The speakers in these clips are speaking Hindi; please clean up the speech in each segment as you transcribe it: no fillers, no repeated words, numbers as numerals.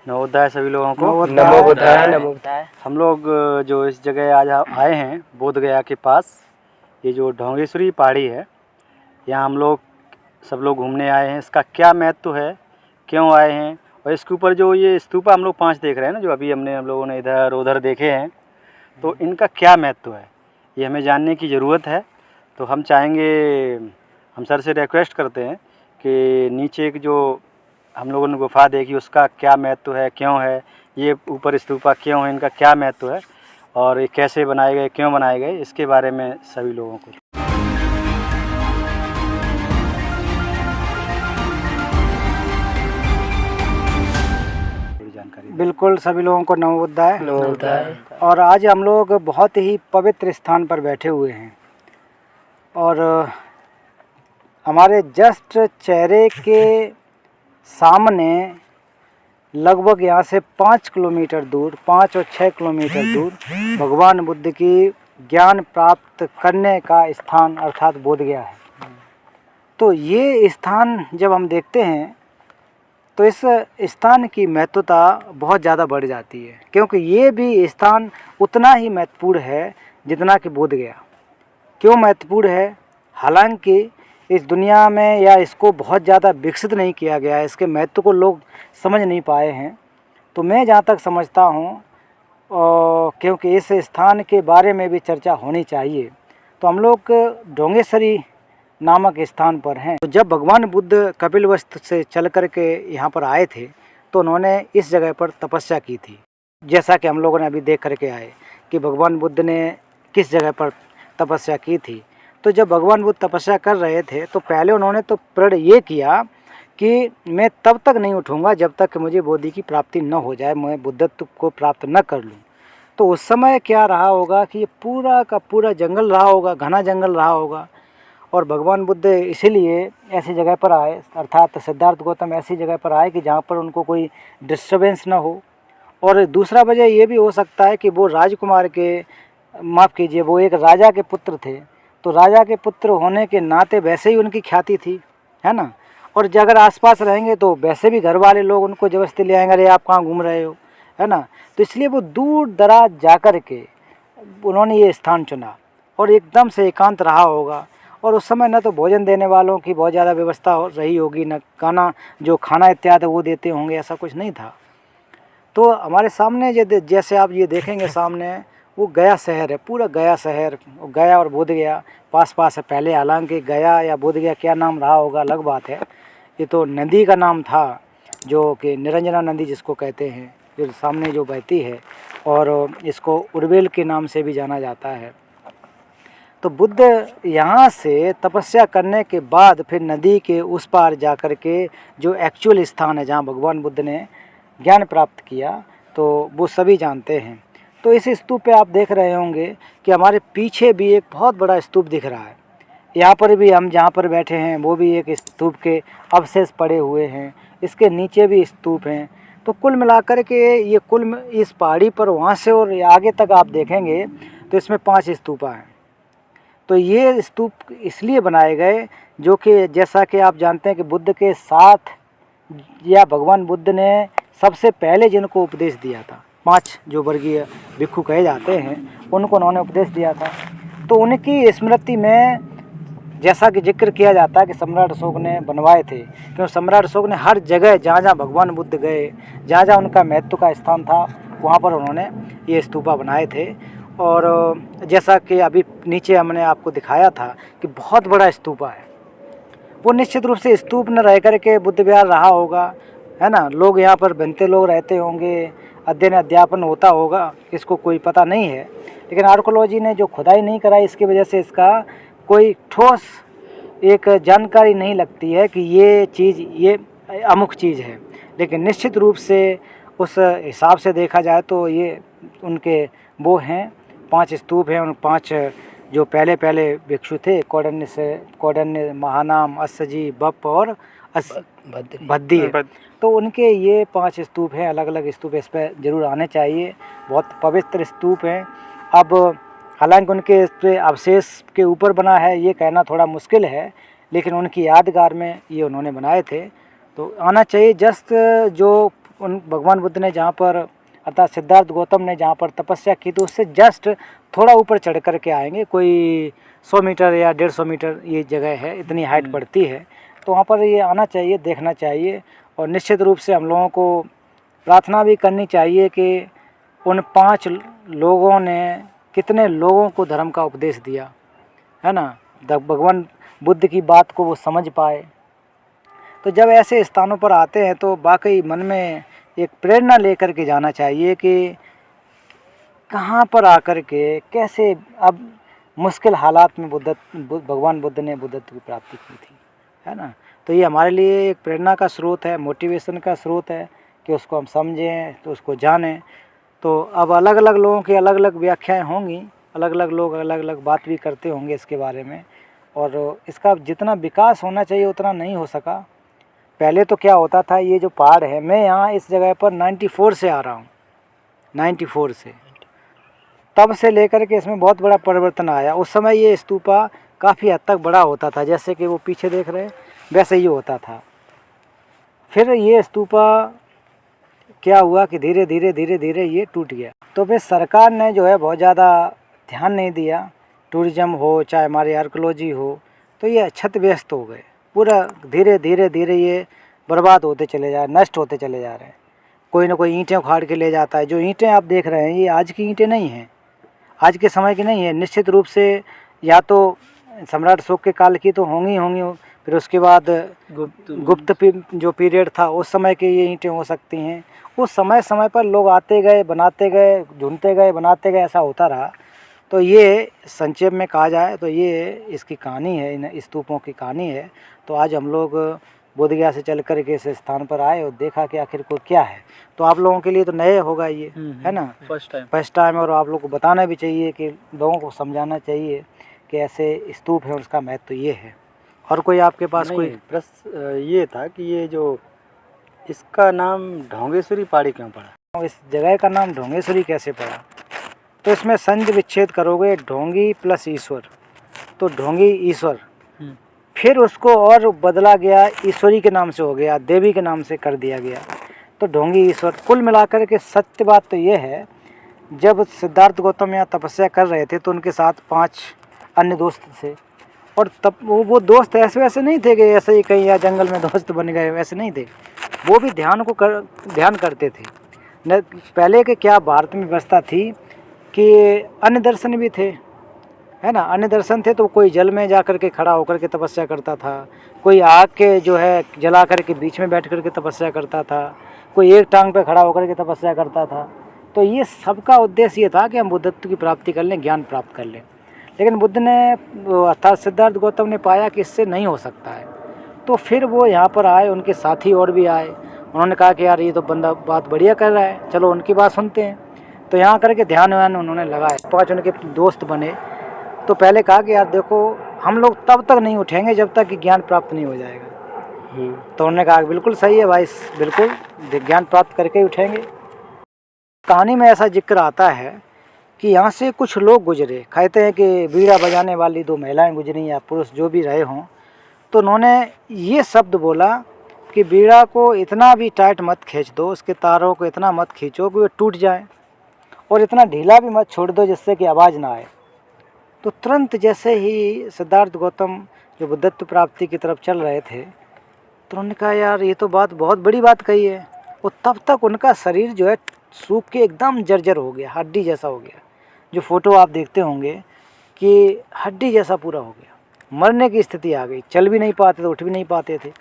नमोबुद्धाय सभी लोगों को। नमोबुद्धाय। नमोबुद्धाय। हम लोग जो इस जगह आज आए हैं बोध गया के पास, ये जो ढोंगेश्वरी पहाड़ी है, यहाँ हम लोग सब लोग घूमने आए हैं। इसका क्या महत्व है, क्यों आए हैं, और इसके ऊपर जो ये स्तूपा हम लोग 5 देख रहे हैं ना, जो अभी हम लोगों ने इधर उधर देखे हैं, तो इनका क्या महत्व है ये हमें जानने की ज़रूरत है। तो हम चाहेंगे, हम सर से रिक्वेस्ट करते हैं कि नीचे एक जो हम लोगों ने गुफा देखी उसका क्या महत्व है, क्यों है, ये ऊपर स्तूपा क्यों है, इनका क्या महत्व है और ये कैसे बनाए गए, क्यों बनाए गए, इसके बारे में सभी लोगों को जानकारी। बिल्कुल, सभी लोगों को नमोबुद्धाय। नमोबुद्धाय। और आज हम लोग बहुत ही पवित्र स्थान पर बैठे हुए हैं और हमारे जस्ट चेहरे के सामने लगभग यहाँ से 5 किलोमीटर दूर, 5 और 6 किलोमीटर दूर भगवान बुद्ध की ज्ञान प्राप्त करने का स्थान अर्थात बोध गया है। तो ये स्थान जब हम देखते हैं तो इस स्थान की महत्वता बहुत ज़्यादा बढ़ जाती है, क्योंकि ये भी स्थान उतना ही महत्वपूर्ण है जितना कि बोध गया। क्यों महत्वपूर्ण है? हालांकि इस दुनिया में या इसको बहुत ज़्यादा विकसित नहीं किया गया है, इसके महत्व को लोग समझ नहीं पाए हैं। तो मैं जहाँ तक समझता हूँ, क्योंकि इस स्थान के बारे में भी चर्चा होनी चाहिए, तो हम लोग ढोंगेश्वरी नामक स्थान पर हैं। तो जब भगवान बुद्ध कपिलवस्तु से चल कर के यहाँ पर आए थे तो उन्होंने इस जगह पर तपस्या की थी। जैसा कि हम लोगों ने अभी देख करके आए कि भगवान बुद्ध ने किस जगह पर तपस्या की थी। तो जब भगवान बुद्ध तपस्या कर रहे थे तो पहले उन्होंने तो प्रण ये किया कि मैं तब तक नहीं उठूँगा जब तक कि मुझे बोधि की प्राप्ति न हो जाए, मैं बुद्धत्व को प्राप्त न कर लूँ। तो उस समय क्या रहा होगा कि ये पूरा का पूरा जंगल रहा होगा, घना जंगल रहा होगा। और भगवान बुद्ध इसीलिए ऐसी जगह पर आए, अर्थात सिद्धार्थ गौतम ऐसी जगह पर आए कि जहाँ पर उनको कोई डिस्टर्बेंस ना हो। और दूसरा वजह ये भी हो सकता है कि वो राजकुमार के, माफ़ कीजिए, वो एक राजा के पुत्र थे, तो राजा के पुत्र होने के नाते वैसे ही उनकी ख्याति थी, है ना। और अगर आसपास रहेंगे तो वैसे भी घर वाले लोग उनको ज़बरदस्ती ले आएंगे, अरे आप कहाँ घूम रहे हो, है ना। तो इसलिए वो दूर दराज जा कर के उन्होंने ये स्थान चुना और एकदम से एकांत रहा होगा। और उस समय न तो भोजन देने वालों की बहुत ज़्यादा व्यवस्था रही होगी, न खाना इत्यादि वो देते होंगे, ऐसा कुछ नहीं था। तो हमारे सामने जैसे आप ये देखेंगे सामने, वो गया शहर है, पूरा गया शहर, गया और बोध गया पास पास है। पहले हालांकि गया या बोध गया क्या नाम रहा होगा अलग बात है, ये तो नदी का नाम था जो कि निरंजना नदी जिसको कहते हैं, जो सामने जो बहती है, और इसको उर्वेल के नाम से भी जाना जाता है। तो बुद्ध यहाँ से तपस्या करने के बाद फिर नदी के उस पार जा कर के जो एक्चुअल स्थान है जहाँ भगवान बुद्ध ने ज्ञान प्राप्त किया, तो वो सभी जानते हैं। तो इस स्तूप पे आप देख रहे होंगे कि हमारे पीछे भी एक बहुत बड़ा स्तूप दिख रहा है। यहाँ पर भी हम जहाँ पर बैठे हैं वो भी एक स्तूप के अवशेष पड़े हुए हैं, इसके नीचे भी स्तूप हैं। तो कुल मिलाकर के ये इस पहाड़ी पर वहाँ से और आगे तक आप देखेंगे तो इसमें 5 स्तूपा हैं। तो ये स्तूप इसलिए बनाए गए जो कि जैसा कि आप जानते हैं कि बुद्ध के साथ या भगवान बुद्ध ने सबसे पहले जिनको उपदेश दिया था, 5 जो वर्गीय भिक्षु कहे जाते हैं, उनको उन्होंने उपदेश दिया था। तो उनकी स्मृति में जैसा कि जिक्र किया जाता है कि सम्राट अशोक ने बनवाए थे, क्योंकि सम्राट अशोक ने हर जगह जहाँ जहाँ भगवान बुद्ध गए, जहाँ जहाँ उनका महत्व का स्थान था, वहाँ पर उन्होंने ये स्तूपा बनाए थे। और जैसा कि अभी नीचे हमने आपको दिखाया था कि बहुत बड़ा स्तूपा है, वो निश्चित रूप से स्तूप न रह कर के बुद्ध विहार रहा होगा, है ना। लोग यहाँ पर बनते लोग रहते होंगे, अध्ययन अध्यापन होता होगा, इसको कोई पता नहीं है। लेकिन आर्कोलॉजी ने जो खुदाई नहीं कराई, इसकी वजह से इसका कोई ठोस एक जानकारी नहीं लगती है कि ये चीज़ ये अमुक चीज़ है। लेकिन निश्चित रूप से उस हिसाब से देखा जाए तो ये उनके वो हैं, 5 स्तूप हैं। उन 5 जो पहले भिक्षु थे, कौंडिन्य, महानाम, अस्सजी, बप्प और भद्दी, तो उनके ये 5 स्तूप हैं, अलग अलग स्तूप। इस पर जरूर आने चाहिए, बहुत पवित्र स्तूप हैं। अब हालांकि उनके इस पे अवशेष के ऊपर बना है ये कहना थोड़ा मुश्किल है, लेकिन उनकी यादगार में ये उन्होंने बनाए थे, तो आना चाहिए। जस्ट जो उन भगवान बुद्ध ने जहाँ पर अर्थात सिद्धार्थ गौतम ने जहाँ पर तपस्या की तो उससे जस्ट थोड़ा ऊपर चढ़ कर के आएंगे, कोई 100 मीटर या 150 मीटर ये जगह है, इतनी हाइट पड़ती है। तो वहाँ पर ये आना चाहिए, देखना चाहिए। और निश्चित रूप से हम लोगों को प्रार्थना भी करनी चाहिए कि उन 5 लोगों ने कितने लोगों को धर्म का उपदेश दिया, है ना, भगवान बुद्ध की बात को वो समझ पाए। तो जब ऐसे स्थानों पर आते हैं तो वाकई मन में एक प्रेरणा लेकर के जाना चाहिए कि कहाँ पर आकर के कैसे अब मुश्किल हालात में भगवान बुद्ध ने बुद्धत्व की प्राप्ति की थी, है ना। तो ये हमारे लिए एक प्रेरणा का स्रोत है, मोटिवेशन का स्रोत है कि उसको हम समझें, तो उसको जानें। तो अब अलग अलग लोगों की अलग अलग व्याख्याएं होंगी, अलग अलग लोग अलग अलग बात भी करते होंगे इसके बारे में, और इसका जितना विकास होना चाहिए उतना नहीं हो सका। पहले तो क्या होता था, ये जो पहाड़ है, मैं यहाँ इस जगह पर 94 से आ रहा हूँ, 94 से, तब से लेकर के इसमें बहुत बड़ा परिवर्तन आया। उस समय ये स्तूपा काफ़ी हद तक बड़ा होता था, जैसे कि वो पीछे देख रहे हैं वैसे ही होता था। फिर ये स्तूपा क्या हुआ कि धीरे धीरे धीरे धीरे ये टूट गया। तो फिर सरकार ने जो है बहुत ज़्यादा ध्यान नहीं दिया, टूरिज़्म हो चाहे हमारी आर्कोलॉजी हो, तो ये क्षतिग्रस्त हो गए पूरा। धीरे धीरे धीरे ये बर्बाद होते चले जा रहे, नष्ट होते चले जा रहे हैं। कोई ना कोई ईंटें उखाड़ के ले जाता है। जो ईंटें आप देख रहे हैं ये आज की ईंटें नहीं हैं, आज के समय की नहीं है। निश्चित रूप से या तो सम्राट अशोक के काल की तो होंगी, फिर उसके बाद गुप्त जो पीरियड था उस समय की ये ईंटें हो सकती हैं। उस समय समय पर लोग आते गए, बनाते गए, ढूंढते गए, बनाते गए, ऐसा होता रहा। तो ये संक्षेप में कहा जाए तो ये इसकी कहानी है, इन स्तूपों की कहानी है। तो आज हम लोग बोध गया से चल कर के इस स्थान पर आए और देखा कि आखिर को क्या है। तो आप लोगों के लिए तो नए होगा ये, है ना, फर्स्ट टाइम। और आप लोग को बताना भी चाहिए कि लोगों को समझाना चाहिए कि ऐसे स्तूप है, उसका महत्व तो ये है। और कोई आपके पास कोई प्रश्न ये था कि ये जो इसका नाम ढोंगेश्वरी पहाड़ी क्यों पड़ा? इस जगह का नाम ढोंगेश्वरी कैसे पड़ा? तो इसमें संधि विच्छेद करोगे ढोंगी प्लस ईश्वर, तो ढोंगी ईश्वर, फिर उसको और बदला गया, ईश्वरी के नाम से हो गया, देवी के नाम से कर दिया गया, तो ढोंगी ईश्वर। कुल मिलाकर के सत्य बात तो ये है, जब सिद्धार्थ गौतम यहाँ तपस्या कर रहे थे तो उनके साथ 5 अन्य दोस्त थे। और तब वो दोस्त ऐसे वैसे नहीं थे कि ऐसे ही कहीं या जंगल में दोस्त बन गए, वैसे नहीं थे। वो भी ध्यान करते थे। न पहले के क्या भारत में व्यवस्था थी कि अन्य दर्शन भी थे, है ना, अन्य दर्शन थे। तो कोई जल में जा कर के खड़ा होकर के तपस्या करता था, कोई आग के जो है जला कर के बीच में बैठ कर के तपस्या करता था, कोई एक टांग पे खड़ा होकर के तपस्या करता था। तो ये सबका उद्देश्य ये था कि हम बुद्धत्व की प्राप्ति कर लें, ज्ञान प्राप्त कर लें। लेकिन बुद्ध ने अर्थात सिद्धार्थ गौतम ने पाया कि इससे नहीं हो सकता है। तो फिर वो यहाँ पर आए, उनके साथी और भी आए। उन्होंने कहा कि यार ये तो बंदा बात बढ़िया कर रहा है, चलो उनकी बात सुनते हैं। तो यहाँ करके ध्यान उन्होंने लगाए। 5 उनके दोस्त बने। तो पहले कहा कि यार देखो, हम लोग तब तक नहीं उठेंगे जब तक कि ज्ञान प्राप्त नहीं हो जाएगा। तो उन्होंने कहा बिल्कुल सही है भाई, बिल्कुल ज्ञान प्राप्त करके ही उठेंगे। कहानी में ऐसा जिक्र आता है कि यहाँ से कुछ लोग गुजरे, कहते हैं कि बीड़ा बजाने वाली 2 महिलाएं गुजरी या पुरुष जो भी रहे हों। तो उन्होंने ये शब्द बोला कि बीड़ा को इतना भी टाइट मत खींच दो, उसके तारों को इतना मत खींचो कि वो टूट जाए, और इतना ढीला भी मत छोड़ दो जिससे कि आवाज़ ना आए। तो तुरंत जैसे ही सिद्धार्थ गौतम जो बुद्धत्व प्राप्ति की तरफ चल रहे थे, तो उन्होंने कहा यार ये तो बात बहुत बड़ी बात कही है। और तब तक उनका शरीर जो है सूख के एकदम जर्जर हो गया, हड्डी जैसा हो गया। जो फ़ोटो आप देखते होंगे कि हड्डी जैसा पूरा हो गया, मरने की स्थिति आ गई, चल भी नहीं पाते थे, उठ भी नहीं पाते थे।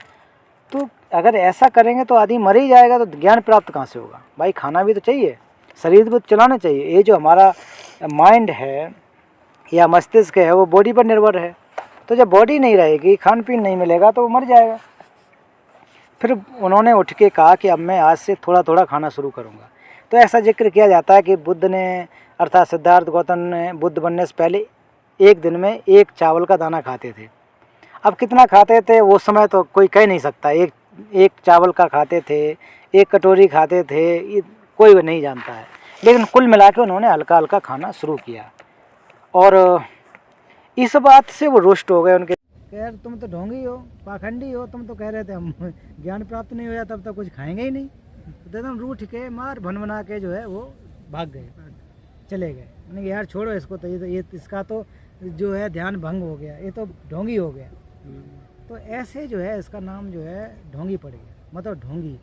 तो अगर ऐसा करेंगे तो आदमी मर ही जाएगा, तो ज्ञान प्राप्त कहाँ से होगा भाई? खाना भी तो चाहिए, शरीर भी तो चलाना चाहिए। ये जो हमारा माइंड है या मस्तिष्क है वो बॉडी पर निर्भर है। तो जब बॉडी नहीं रहेगी, खान पीन नहीं मिलेगा, तो वो मर जाएगा। फिर उन्होंने उठ के कहा कि अब मैं आज से थोड़ा थोड़ा खाना शुरू करूँगा। तो ऐसा जिक्र किया जाता है कि बुद्ध ने अर्थात सिद्धार्थ गौतम ने बुद्ध बनने से पहले एक दिन में 1 चावल का दाना खाते थे। अब कितना खाते थे वो समय तो कोई कह नहीं सकता। एक चावल का खाते थे, 1 कटोरी खाते थे, कोई नहीं जानता है। लेकिन कुल मिला के उन्होंने हल्का हल्का खाना शुरू किया। और इस बात से वो रुष्ट हो गए। उनके यार तुम तो ढोंगी हो, पाखंडी हो, तुम तो कह रहे थे हम ज्ञान प्राप्त नहीं होया तब तक कुछ खाएंगे ही नहीं, तो एकदम रूठ के मार भन के जो है वो भाग गए, चले गए। मैंने कहा यार छोड़ो इसको, तो ये इसका तो जो है ध्यान भंग हो गया, ये तो ढोंगी हो गया। तो ऐसे जो है इसका नाम जो है ढोंगी पड़ गया, मतलब ढोंगी।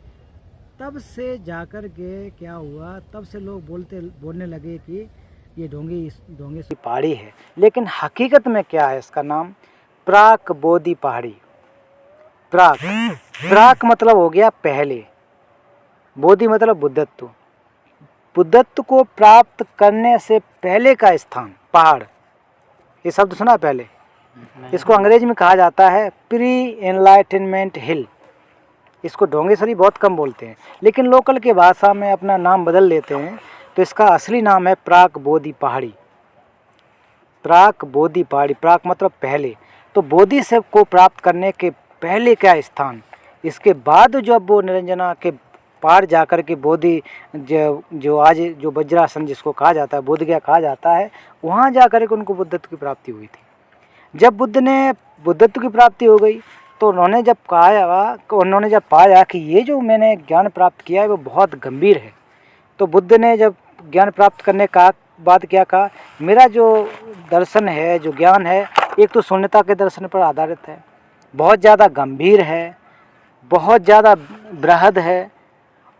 तब से जाकर के क्या हुआ, तब से लोग बोलने लगे कि ये ढोंगी की पहाड़ी है। लेकिन हकीकत में क्या है इसका नाम? प्राक बोधि पहाड़ी। प्राक मतलब हो गया पहले, बोधि मतलब बुद्धत्व। बुद्धत्व को प्राप्त करने से पहले का स्थान पहाड़, ये शब्द सुना पहले? इसको अंग्रेजी में कहा जाता है प्री एनलाइटनमेंट हिल। इसको ढोंगेश्वरी बहुत कम बोलते हैं, लेकिन लोकल के भाषा में अपना नाम बदल लेते हैं। तो इसका असली नाम है प्राक बोधि पहाड़ी। प्राक बोधि पहाड़ी, प्राक मतलब पहले। तो बोधि से को प्राप्त करने के पहले का स्थान, इसके बाद जब वो निरंजना के पार जाकर के बोधि जो आज जो वज्रासन जिसको कहा जाता है, बोध गया कहा जाता है, वहाँ जाकर के उनको बुद्धत्व की प्राप्ति हुई थी। जब बुद्ध ने बुद्धत्व की प्राप्ति हो गई तो उन्होंने जब पाया कि ये जो मैंने ज्ञान प्राप्त किया है वो बहुत गंभीर है, तो बुद्ध ने जब ज्ञान प्राप्त करने का बाद क्या कहा, मेरा जो दर्शन है, जो ज्ञान है, एक तो शून्यता के दर्शन पर आधारित है, बहुत ज़्यादा गंभीर है, बहुत ज़्यादा बृहद है।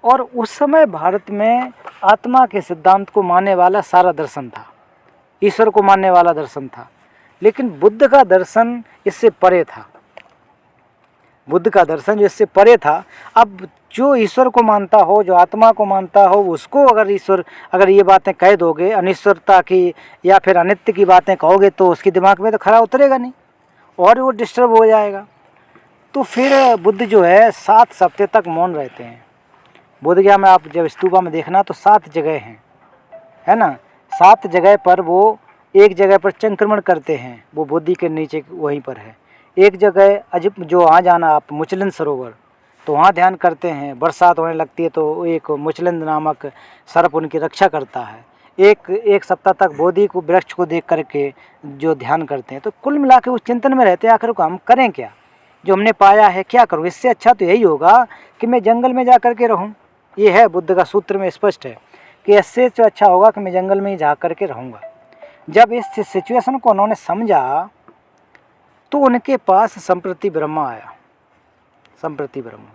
और उस समय भारत में आत्मा के सिद्धांत को मानने वाला सारा दर्शन था, ईश्वर को मानने वाला दर्शन था। लेकिन बुद्ध का दर्शन इससे परे था, बुद्ध का दर्शन जो इससे परे था। अब जो ईश्वर को मानता हो, जो आत्मा को मानता हो, उसको अगर ये बातें कह दोगे अनिश्वरता की या फिर अनित्य की बातें कहोगे, तो उसके दिमाग में तो खरा उतरेगा नहीं और वो डिस्टर्ब हो जाएगा। तो फिर बुद्ध जो है 7 सप्ताह तक मौन रहते हैं। बोध गया में आप जब स्तूपा में देखना तो 7 जगह हैं, है ना। 7 जगह पर वो एक जगह पर चंक्रमण करते हैं, वो बोधि के नीचे वहीं पर है। एक जगह जो वहाँ जाना आप मुचलिंद सरोवर, तो वहाँ ध्यान करते हैं। बरसात होने लगती है तो एक मुचलिंद नामक सर्प उनकी रक्षा करता है। एक सप्ताह तक बोधि को वृक्ष को देख करके जो ध्यान करते हैं। तो कुल मिला के उस चिंतन में रहते हैं, आखिर को हम करें क्या, जो हमने पाया है क्या करूँ। इससे अच्छा तो यही होगा कि मैं जंगल में जा कर के रहूँ। ये है बुद्ध का सूत्र में स्पष्ट है कि इससे तो अच्छा होगा कि मैं जंगल में ही जा कर के रहूँगा। जब इस सिचुएशन को उन्होंने समझा तो उनके पास संप्रति ब्रह्मा आया। संप्रति ब्रह्मा,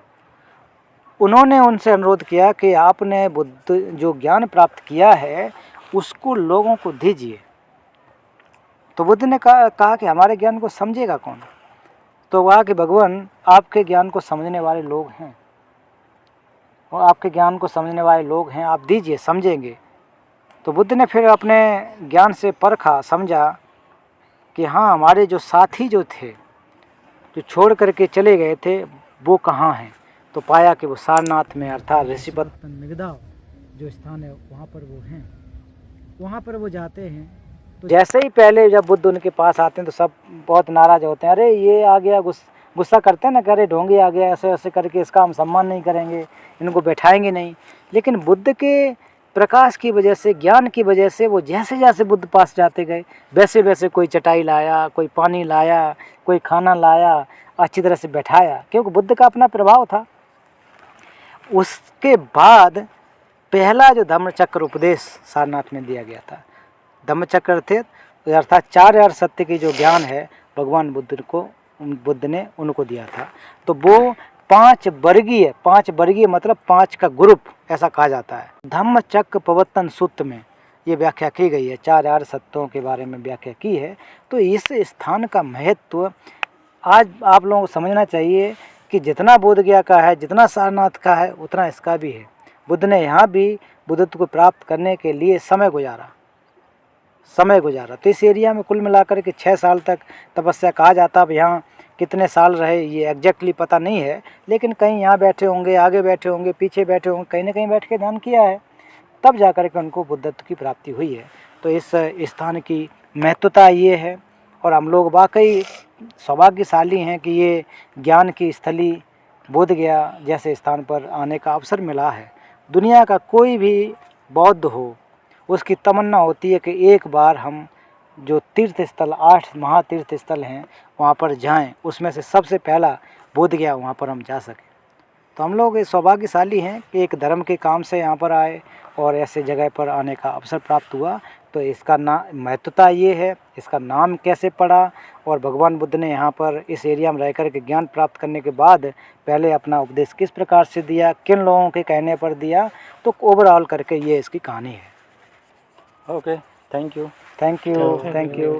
उन्होंने उनसे अनुरोध किया कि आपने बुद्ध जो ज्ञान प्राप्त किया है उसको लोगों को दीजिए। तो बुद्ध ने कहा कि हमारे ज्ञान को समझेगा कौन। तो कहा कि भगवान आपके ज्ञान को समझने वाले लोग हैं, और आपके ज्ञान को समझने वाले लोग हैं, आप दीजिए, समझेंगे। तो बुद्ध ने फिर अपने ज्ञान से परखा, समझा कि हाँ हमारे जो साथी जो थे, जो छोड़ करके चले गए थे, वो कहाँ हैं। तो पाया कि वो सारनाथ में अर्थात ऋषिपद मिगदाव जो स्थान है वहाँ पर वो हैं, वहाँ पर वो जाते हैं। तो जैसे ही पहले जब बुद्ध उनके पास आते हैं तो सब बहुत नाराज़ होते हैं, अरे ये आ गया, गुस्सा करते हैं ना, कह रहे ढोंगी आ गया, ऐसे ऐसे करके इसका हम सम्मान नहीं करेंगे, इनको बैठाएंगे नहीं। लेकिन बुद्ध के प्रकाश की वजह से, ज्ञान की वजह से वो जैसे जैसे बुद्ध पास जाते गए वैसे वैसे कोई चटाई लाया, कोई पानी लाया, कोई खाना लाया, अच्छी तरह से बैठाया, क्योंकि बुद्ध का अपना प्रभाव था। उसके बाद पहला जो धम्मचक्र उपदेश सारनाथ में दिया गया था, धम्मचक्र थे अर्थात 4 यार सत्य की जो ज्ञान है भगवान बुद्ध ने उनको दिया था। तो वो 5 वर्गीय मतलब 5 का ग्रुप ऐसा कहा जाता है। धम्मचक्र प्रवर्तन सूत्र में ये व्याख्या की गई है, 4 यार सत्यों के बारे में व्याख्या की है। तो इस स्थान का महत्व आज आप लोगों को समझना चाहिए कि जितना बोध गया का है, जितना सारनाथ का है, उतना इसका भी है। बुद्ध ने यहाँ भी बुद्धत्व को प्राप्त करने के लिए समय गुजारा। तो इस एरिया में कुल मिलाकर के 6 साल तक तपस्या कहा जाता। अब यहाँ कितने साल रहे ये एग्जैक्टली पता नहीं है, लेकिन कहीं यहाँ बैठे होंगे, आगे बैठे होंगे, पीछे बैठे होंगे, कहीं ना कहीं बैठ के ध्यान किया है, तब जाकर के उनको बुद्धत्व की प्राप्ति हुई है। तो इस स्थान की महत्वता ये है, और हम लोग वाकई सौभाग्यशाली हैं कि ये ज्ञान की स्थली बोध गया जैसे स्थान पर आने का अवसर मिला है। दुनिया का कोई भी बौद्ध हो, उसकी तमन्ना होती है कि एक बार हम जो तीर्थ स्थल 8 महातीर्थ स्थल हैं वहाँ पर जाएं, उसमें से सबसे पहला बोध गया, वहाँ पर हम जा सकें। तो हम लोग सौभाग्यशाली हैं कि एक धर्म के काम से यहाँ पर आए और ऐसे जगह पर आने का अवसर प्राप्त हुआ। तो इसका महत्वता ये है, इसका नाम कैसे पड़ा और भगवान बुद्ध ने यहाँ पर इस एरिया में रह कर के ज्ञान प्राप्त करने के बाद पहले अपना उपदेश किस प्रकार से दिया, किन लोगों के कहने पर दिया, तो ओवरऑल करके ये इसकी कहानी है। Okay, thank you. Thank you.